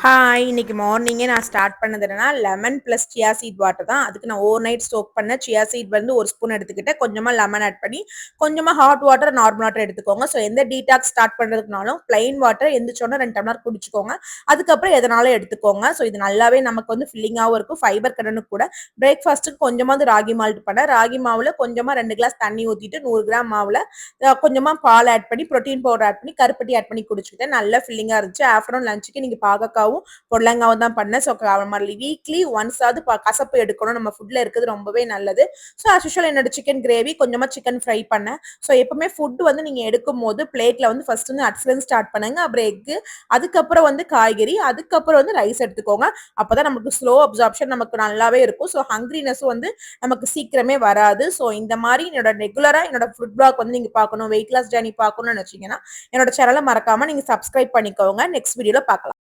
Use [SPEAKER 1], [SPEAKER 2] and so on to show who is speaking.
[SPEAKER 1] Hi! இன்னைக்கு மார்னிங்கே நான் ஸ்டார்ட் பண்ணது என்னன்னா, lemon plus chia seed water தான். அதுக்கு நான் ஓவர் நைட் ஸ்டோக் பண்ண சியா சீட் வந்து 1 ஸ்பூன் எடுத்துக்கிட்டேன். கொஞ்சமா லெமன் ஆட் பண்ணி, கொஞ்சமா ஹாட் வாட்டர், நார்மல் வாட்டர் எடுத்துக்கோங்க. ஸோ எந்த டீடாக்ஸ் ஸ்டார்ட் பண்றதுக்குனாலும் பிளெயின் வாட்டர் எந்திரிச்சோனே 2 டம்ளர் குடிச்சுக்கோங்க. அதுக்கப்புறம் எதனாலும் எடுத்துக்கோங்க. ஸோ இது நல்லாவே நமக்கு வந்து ஃபில்லிங்காவும் இருக்கும். ஃபைபர் கண்டென்ட் கூட. பிரேக்ஃபாஸ்ட்டுக்கு கொஞ்சமாவது ராகி மால்ட் பண்ணேன். ராகி மாவுல கொஞ்சமா 2 கிளாஸ் தண்ணி ஊத்திட்டு 100 கிராம் மாவுல கொஞ்சமா பால் ஆட் பண்ணி, புரோட்டீன் பவுடர் ஆட் பண்ணி, கருப்பட்டி ஆட் பண்ணி குடிச்சுக்கிட்டேன். நல்ல ஃபில்லிங்கா இருந்துச்சு. ஆஃப்டர்நூன் லஞ்சுக்கு நீங்க பாகக்காவும் பொடலங்காவும் தான் பண்ணேன். ஸோ வீக்லி ஒன்ஸாவது கசப்பு எடுக்கணும். நம்ம ஃபுட்ல இருக்கிறது ரொம்பவே நல்லது. ஸோ ஆஸ் யூஷுவல் என்னோட சிக்கன் கிரேவி, கொஞ்சமா சிக்கன் ஃப்ரை பண்ணேன். ஸோ எப்பவுமே ஃபுட் வந்து நீங்க எடுக்கும்போது பிளேட்ல வந்து ஃபர்ஸ்ட் வந்து நட்ஸ்லேருந்து ஸ்டார்ட் பண்ணுங்க. அப்புறம் எக்கு, அதுக்கப்புறம் வந்து காய்கறி, அதுக்கப்புறம் வந்து ரைஸ் எடுத்துக்கோங்க. அப்பதான் நமக்கு ஸ்லோ அப்சார்ப்ஷன் நமக்கு நல்லாவே இருக்கும். ஸோ ஹங்கிரினஸும் வந்து நமக்கு சீக்கிரமே வராது. ஸோ இந்த மாதிரி ரெகுலரா என்னோட ஃபுட் பிளாக் வந்து நீங்க பார்க்கணும், வெயிட் லாஸ் ஜர்னி பார்க்கணும்னு நினைச்சீங்கன்னா என்னோட சேனலை மறக்காம நீங்க சப்ஸ்கிரைப் பண்ணிக்கோங்க. நெக்ஸ்ட் வீடியோல பார்க்கலாம்.